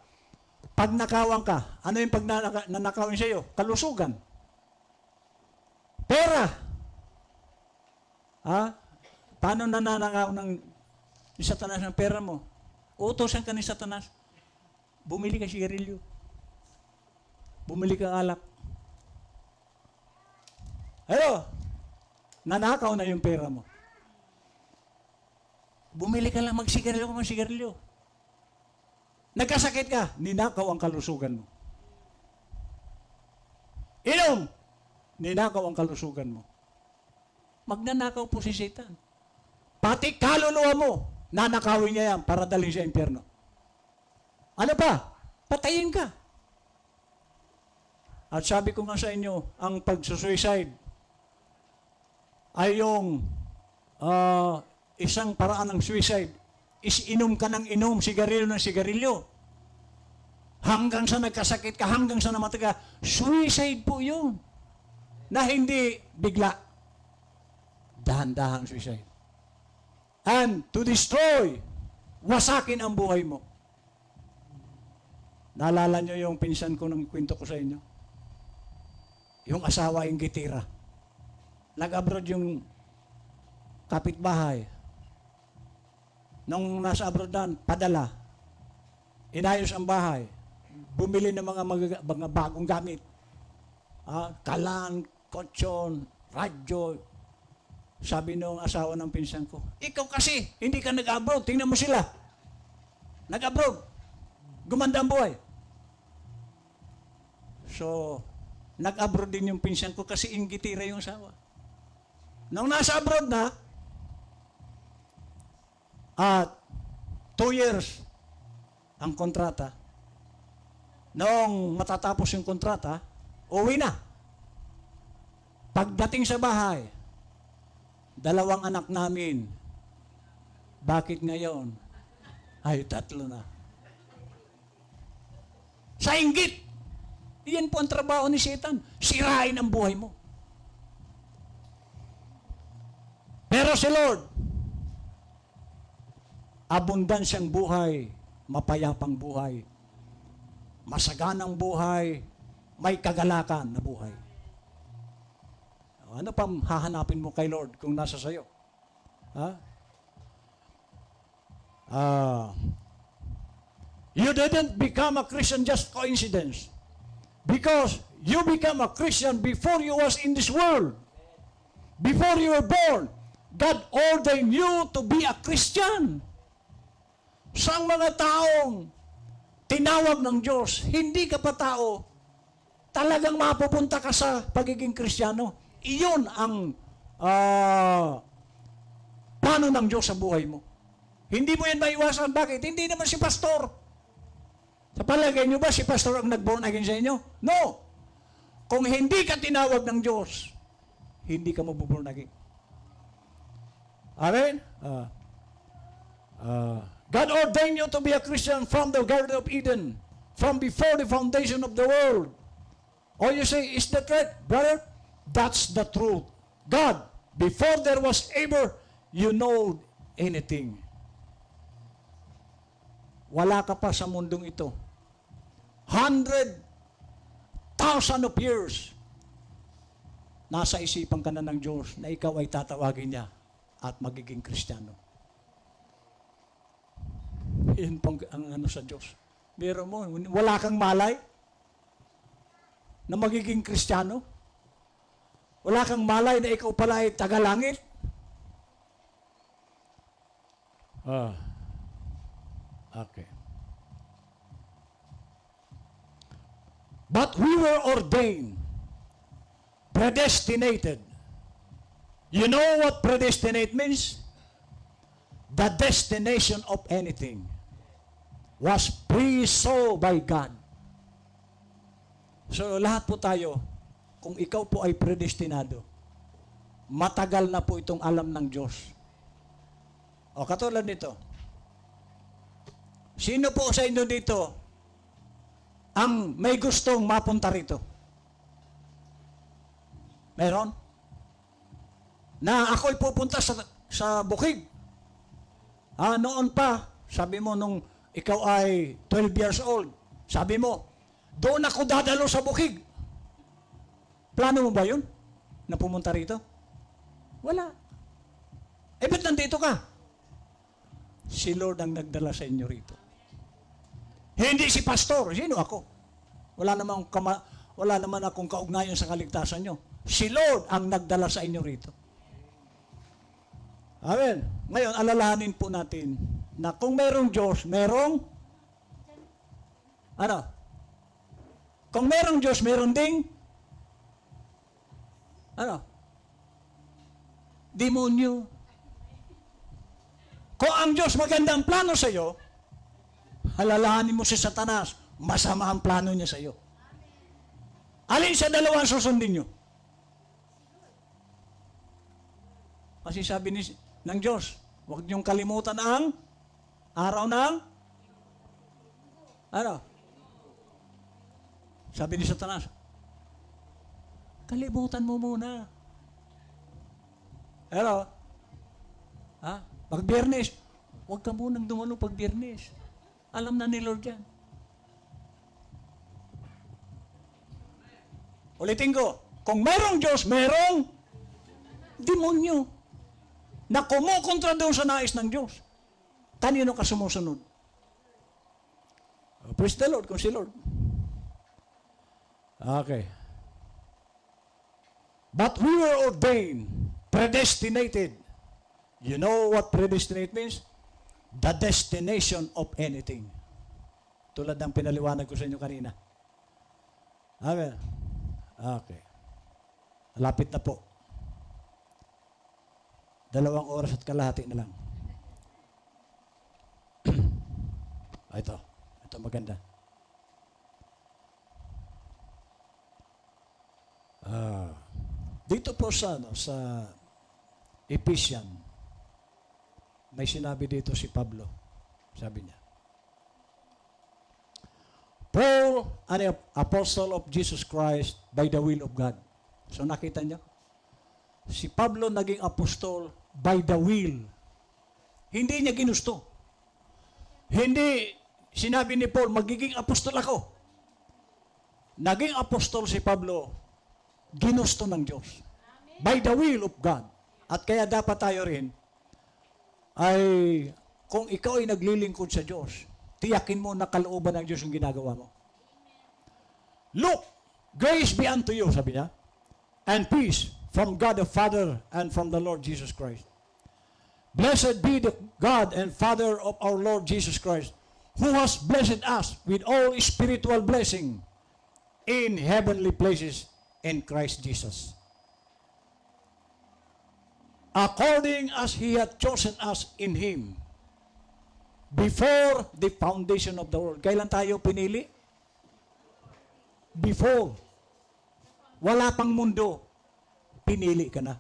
Pag nakawang ka, ano yung pag nanakawin sa iyo? Kalusugan. Pera. Paano nananakaw ni Satanas ng pera mo? Utosan ka ni Satanas. Bumili ka sigarilyo. Bumili ka alak. Hello? Nanakaw na yung pera mo. Bumili ka lang magsigarilyo. Nagkasakit ka, ninakaw ang kalusugan mo. Inom, ninakaw ang kalusugan mo. Magnanakaw po si Satan. Pati kaluluwa mo, nanakawin niya yan para dalhin sa impyerno. Ano pa? Patayin ka. At sabi ko nga sa inyo, ang pagsusuicide ay yung isang paraan ng suicide is inom ka ng inom, sigarilyo ng sigarilyo. Hanggang sa nagkasakit ka, hanggang sa namatay ka, suicide po yun. Na hindi bigla. dahan-dahang suicide. And to destroy, wasakin ang buhay mo. Naalala nyo yung pinsan ko nung kwento ko sa inyo? Yung asawa yung gitira. Nag-abroad yung kapitbahay. Nung nasa abroad na, padala. Inayos ang bahay. Bumili ng mga bagong gamit. Kalan, kotsyon, radyo. Sabi nung asawa ng pinsan ko, ikaw kasi, hindi ka nag-abroad. Tingnan mo sila. Nag-abroad. Gumanda ang buhay. So, nag-abroad din yung pinsan ko kasi inggitira yung asawa. Nung nasa abroad na, at 2 years ang kontrata, nung matatapos yung kontrata, uwi na. Pagdating sa bahay, 2 anak namin, bakit ngayon? Ay, 3 na. Sa inggit. Iyan po ang trabaho ni Satan. Sirain ang buhay mo. Pero si Lord, abundansyang buhay, mapayapang buhay, masaganang buhay, may kagalakan na buhay. Ano pang hahanapin mo kay Lord kung nasa sayo? You didn't become a Christian just coincidence. Because you become a Christian before you was in this world. Before you were born, God ordained you to be a Christian. Sa mga taong tinawag ng Diyos, hindi ka pa tao, talagang mapupunta ka sa pagiging Kristiyano. Iyon ang plano ng Diyos sa buhay mo. Hindi mo yan maiwasan. Bakit? Hindi naman si pastor. Sa palagay nyo ba si pastor ang nag-born again sa inyo? No! Kung hindi ka tinawag ng Diyos, hindi ka mabuborn again. Amen? God ordained you to be a Christian from the Garden of Eden, from before the foundation of the world. Or you say, is that right, brother? That's the truth. God, before there was ever, you know anything. Wala ka pa sa mundong ito. 100,000 of years, nasa isipan ka na ng Diyos na ikaw ay tatawagin niya at magiging Kristiyano. Yan pang ang ano sa Diyos. Pero mo, wala kang malay na magiging Kristiyano. Wala kang malay na ikaw pala ay tagalangit. Okay. But we were ordained, predestinated. You know what predestinate means? The destination of anything was pre-so by God. So lahat po tayo, kung ikaw po ay predestinado, matagal na po itong alam ng Diyos. O katulad nito, sino po sa inyo dito ang may gustong mapunta rito? Meron? Na ako'y pupunta sa bukid. Noon pa, sabi mo nung ikaw ay 12 years old, sabi mo, doon ako dadalo sa bukid. Plano mo ba yun? Na pumunta rito? Wala. Ba't nandito ka? Si Lord ang nagdala sa inyo rito. Hindi si pastor. Sino ako? Wala naman akong kaugnayan sa kaligtasan nyo. Si Lord ang nagdala sa inyo rito. Amen. Ngayon, alalahanin po natin na kung merong Diyos, merong ano? Kung merong Diyos, meron ding ano? Demonyo. Kung ang Diyos magandang plano sa iyo, alalahanin mo si Satanas, masama ang plano niya sa iyo. Alin sa dalawa ang susundin nyo? Kasi sabi ng Diyos, huwag niyong kalimutan ang araw ng ano? Sabi ni Satanas, kalimutan mo muna. Pero, pag Biyernes, huwag ka munang dumalo pag Biyernes. Alam na ni Lord yan. Ulitin ko, kung mayroong Diyos, mayroong demonyo na kumukontra doon sa nais ng Diyos. Kanino ka sumusunod? Praise the Lord, kung si Lord. Okay. But we were ordained, predestinated. You know what predestinate means? The destination of anything. Tulad ng pinaliwanag ko sa inyo kanina. Amen. Okay. Lapit na po. 2 oras at kalahati na lang. Ito maganda. Dito po sa Ephesians, may sinabi dito si Pablo. Sabi niya, Paul, an apostle of Jesus Christ by the will of God. So nakita niyo? Si Pablo naging apostol by the will. Hindi niya ginusto. Hindi sinabi ni Paul, magiging apostol ako. Naging apostol si Pablo, ginusto ng Diyos. By the will of God. At kaya dapat tayo rin, ay kung ikaw ay naglilingkod sa Diyos, tiyakin mo na kalooban ng Diyos yung ginagawa mo. Look, grace be unto you, sabi niya, and peace from God the Father and from the Lord Jesus Christ. Blessed be the God and Father of our Lord Jesus Christ, who has blessed us with all spiritual blessing in heavenly places in Christ Jesus. According as He hath chosen us in Him before the foundation of the world. Kailan tayo pinili? Before. Wala pang mundo. Pinili ka na.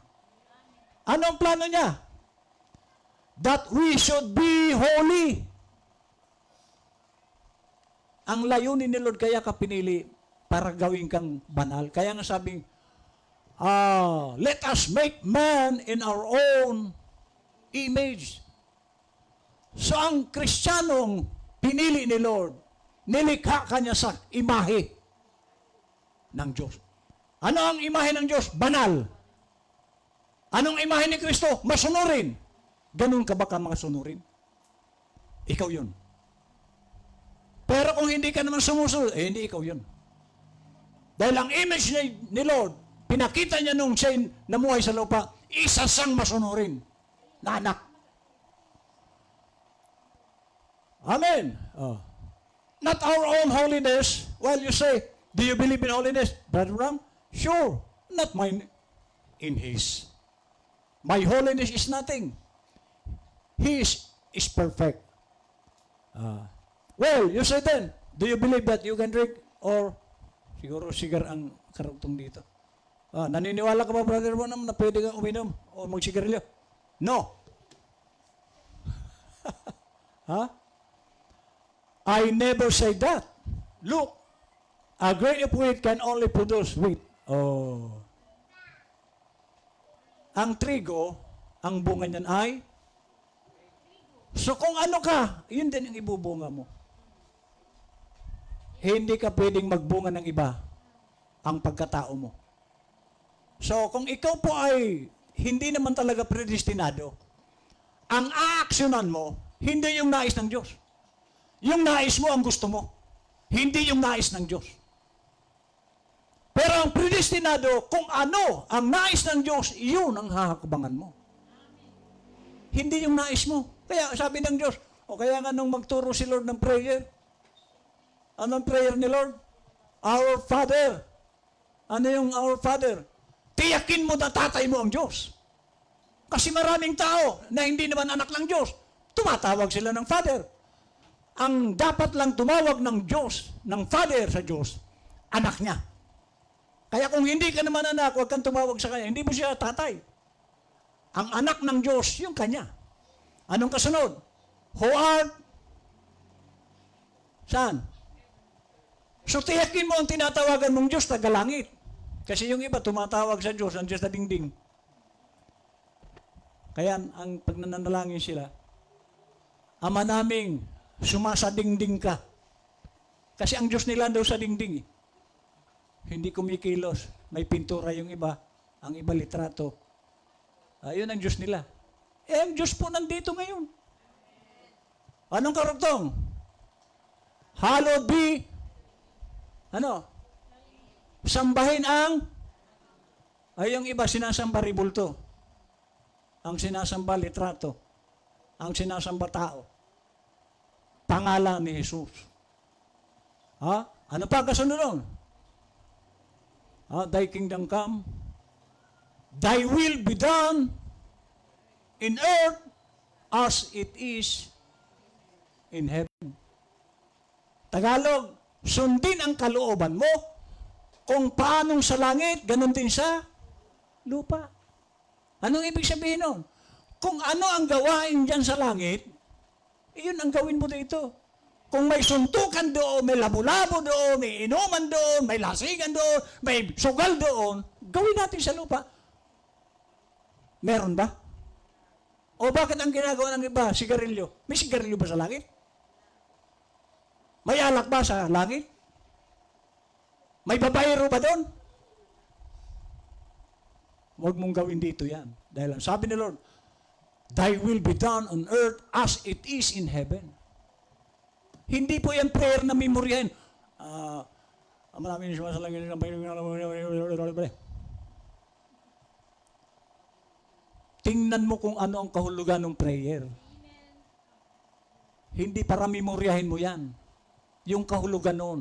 Ano ang plano niya? That we should be holy. Ang layunin ni Lord kaya ka pinili para gawin kang banal. Kaya nga sabing, let us make man in our own image. So ang Kristiyanong pinili ni Lord, nilikha kanya sa imahe ng Diyos. Ano ang imahe ng Diyos? Banal. Anong imahe ni Kristo? Masunurin. Ganun ka ba ka mga sunurin? Ikaw yun. Pero kung hindi ka naman sumusunod, hindi ikaw yun. Dahil ang image ni Lord, pinakita niya nung siya namuhay sa lupa, isa sang masunurin na anak. Amen. Not our own holiness. Well, you say, do you believe in holiness? Brother Ram? Sure. Not mine. In His. My holiness is nothing. His is perfect. Well, you say then, do you believe that you can drink? Or, siguro sigar ang karugtong dito. Naniniwala ka ba, Brother Ram, na pwede kang uminom o magsigarilyo? No. I never say that. Look, a grain of wheat can only produce wheat. Ang trigo, ang bunga niyan ay, so kung ano ka, yun din ang ibubunga mo. Hindi ka pwedeng magbunga ng iba ang pagkatao mo. So kung ikaw po ay hindi naman talaga predestinado, ang aaksyonan mo, hindi yung nais ng Diyos. Yung nais mo ang gusto mo. Hindi yung nais ng Diyos. Pero ang predestinado, kung ano ang nais ng Diyos, iyon ang hahakbangan mo. Hindi yung nais mo. Kaya sabi ng Diyos, kaya nga nung magturo si Lord ng prayer, anong prayer ni Lord? Our Father. Ano yung Our Father? Tiyakin mo na tatay mo ang Diyos. Kasi maraming tao na hindi naman anak ng Diyos, tumatawag sila ng Father. Ang dapat lang tumawag ng Diyos, ng Father sa Diyos, anak niya. Kaya kung hindi ka naman anak, huwag kang tumawag sa kanya. Hindi mo siya tatay. Ang anak ng Diyos, yung kanya. Anong kasunod? Who art? Saan? So tiyakin mo ang tinatawagan mong Diyos, tagalangit. Kasi yung iba tumatawag sa Diyos, ang Diyos na dingding. Kaya ang pagnanalangin sila, Ama naming, sumasadingding ka. Kasi ang Diyos nila daw sa dingding. Hindi kumikilos. May pintura yung iba. Ang iba litrato. Ayun ang Diyos nila. Ang Diyos po nandito ngayon. Anong karugtong? Hallowed be, sambahin ang, ay yung iba sinasamba ribulto. Ang sinasamba litrato. Ang sinasamba tao. Pangalan ni Jesus. Ano pa kasunod nun? Thy kingdom come. Thy will be done in earth as it is in heaven. Tagalog, sundin ang kalooban mo kung paanong sa langit, ganun din sa lupa. Anong ibig sabihin nun? Kung ano ang gawain dyan sa langit, iyon ang gawin mo dito. Kung may suntukan doon, may labo-labo doon, may inuman doon, may lasigan doon, may sugal doon, gawin natin sa lupa. Meron ba? O bakit ang ginagawa ng iba, sigarilyo? May sigarilyo ba sa langit? May alak ba sa langit? May babayero ba doon? Huwag mong gawin dito yan. Dahil sabi ni Lord, Thy will be done on earth as it is in heaven. Hindi po yan prayer na memoryahin. Maraming sumasalangin ng tingnan mo kung ano ang kahulugan ng prayer. Hindi para memoryahin mo yan. Yung kahulugan noon.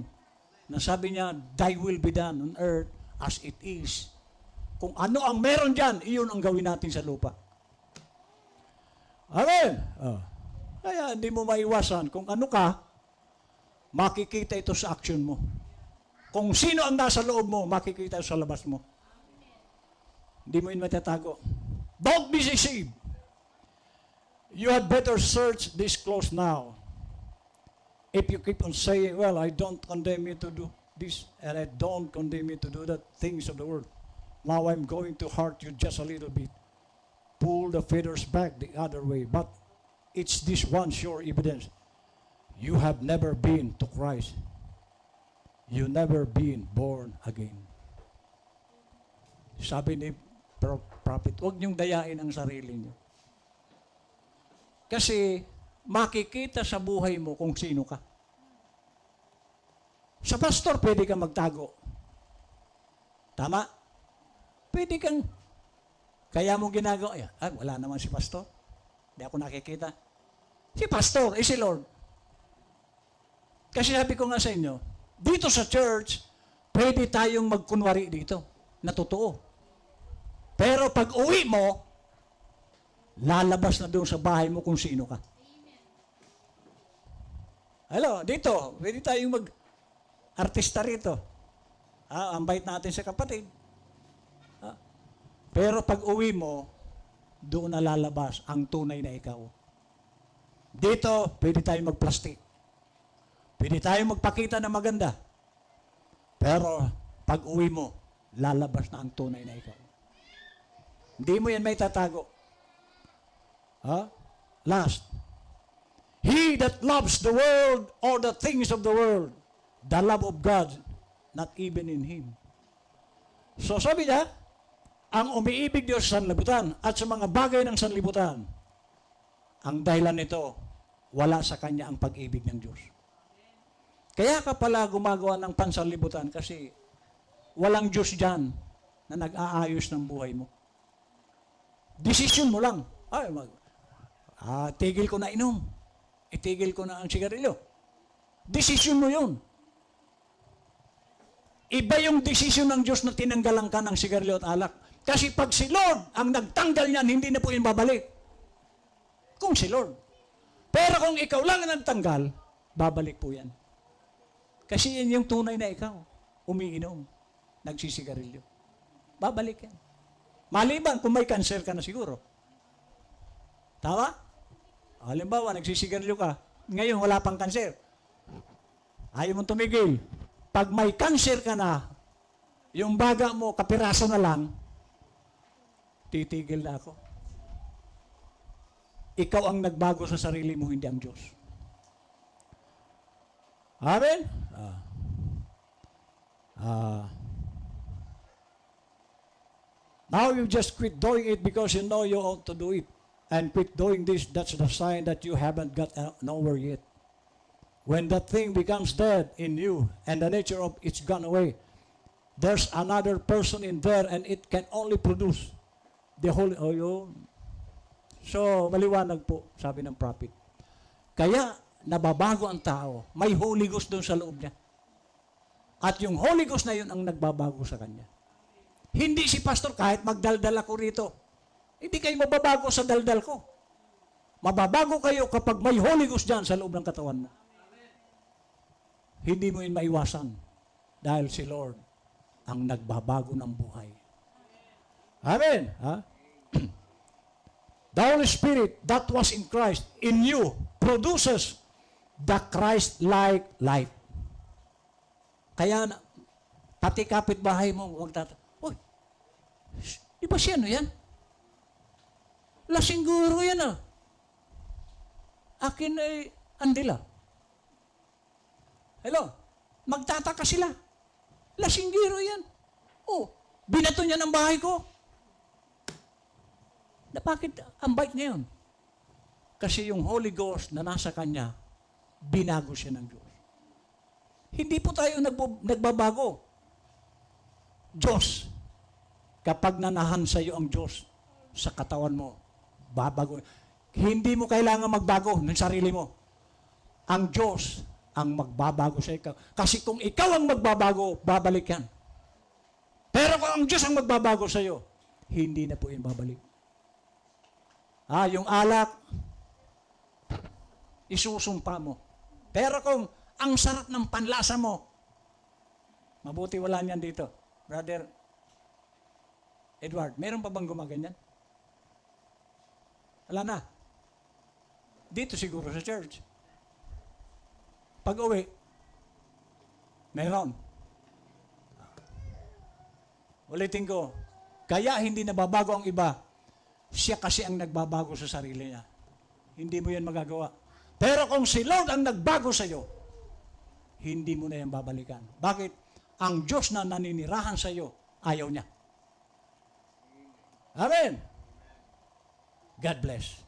Nasabi niya, Thy will be done on earth as it is. Kung ano ang meron dyan, iyon ang gawin natin sa lupa. Amen. Kaya hindi mo maiwasan. Kung ano ka, makikita ito sa action mo. Kung sino ang nasa loob mo, makikita ito sa labas mo. Hindi mo yun matatago. Don't be deceived. You had better search this close now. If you keep on saying, well, I don't condemn you to do this, and I don't condemn you to do that, things of the world. Now I'm going to hurt you just a little bit. Pull the feathers back the other way. But it's this one sure evidence. You have never been to Christ. You never been born again. Sabi ni prophet, huwag niyong dayain ang sarili niyo. Kasi makikita sa buhay mo kung sino ka. Sa pastor, pwede kang magtago. Tama? Pwede kang kaya mo ginagawa, wala naman si pastor. Hindi ako nakikita. Si pastor, si Lord. Kasi sabi ko nga sa inyo, dito sa church, pwede tayong magkunwari dito, na totoo. Pero pag uwi mo, lalabas na doon sa bahay mo kung sino ka. Hello, dito, pwede tayong mag-artista rito. Ang bait natin sa kapatid. Pero pag uwi mo, doon na lalabas ang tunay na ikaw. Dito, pwede tayong mag-plastic. Pwede tayong magpakita na maganda. Pero pag uwi mo, lalabas na ang tunay na ikaw. Hindi mo yan may tatago. Last. He that loves the world or the things of the world, the love of God, not even in him. So sabi niya, ang umiibig Diyos sa sanlibutan at sa mga bagay ng sanlibutan, ang dahilan nito, wala sa Kanya ang pag-ibig ng Diyos. Kaya ka pala gumagawa ng pansanlibutan kasi walang Diyos dyan na nag-aayos ng buhay mo. Desisyon mo lang. Tigil ko na inom. Itigil ko na ang sigarilyo. Desisyon mo yun. Iba yung desisyon ng Diyos na tinanggalan ka ng sigarilyo at alak. Kasi pag si Lord ang nagtanggal niyan, hindi na po yung babalik. Kung si Lord. Pero kung ikaw lang ang nagtanggal, babalik po yan. Kasi yan yung tunay na ikaw. Umiinom. Nagsisigarilyo. Babalik yan. Maliban kung may cancer ka na siguro. Tama? Halimbawa, nagsisigarilyo ka. Ngayon, wala pang cancer. Ayaw mong tumigil. Pag may cancer ka na, yung baga mo, kapiraso na lang, titigil na ako. ikaw ang nagbago sa sarili mo, hindi ang Diyos. Amen? Now you just quit doing it because you know you ought to do it. And quit doing this, that's the sign that you haven't got nowhere yet. When that thing becomes dead in you and the nature of it's gone away, there's another person in there and it can only produce the Holy Oil. So, maliwanag po, sabi ng prophet. Kaya, nababago ang tao. May Holy Ghost doon sa loob niya. At yung Holy Ghost na yun ang nagbabago sa kanya. Hindi si pastor, kahit magdaldal ako rito, hindi kayo mababago sa daldal ko. Mababago kayo kapag may Holy Ghost dyan sa loob ng katawan mo. Hindi mo yun maiwasan. Dahil si Lord ang nagbabago ng buhay. Amen. Ha? The Holy Spirit that was in Christ, in you, produces the Christ-like life. Kaya, pati kapitbahay mo, uy, di ba siya yan? Lasing guro yan ah. Akin ay andila. Hello? Magtataka sila. Lasing guro yan. Oh, binato niya ng bahay ko. Na bakit ang bait ngayon? Kasi yung Holy Ghost na nasa kanya, binago siya ng Diyos. Hindi po tayo nagbabago. Diyos, kapag nanahan sa iyo ang Diyos sa katawan mo, babago. Hindi mo kailangan magbago ng sarili mo. Ang Diyos ang magbabago sa ikaw. Kasi kung ikaw ang magbabago, babalik yan. Pero kung ang Diyos ang magbabago sa iyo, hindi na po yan babalik. Yung alak, isusumpa mo. Pero kung ang sarap ng panlasa mo, mabuti wala niyan dito. Brother Edward, meron pa bang gumaganyan? Wala na. Dito siguro sa church. Pag uwi, meron. Ulitin ko, kaya hindi nababago ang iba. Siya kasi ang nagbabago sa sarili niya. Hindi mo yan magagawa. Pero kung si Lord ang nagbago sa iyo, hindi mo na yan babalikan. Bakit? Ang Diyos na naninirahan sa iyo, ayaw niya. Amen. God bless.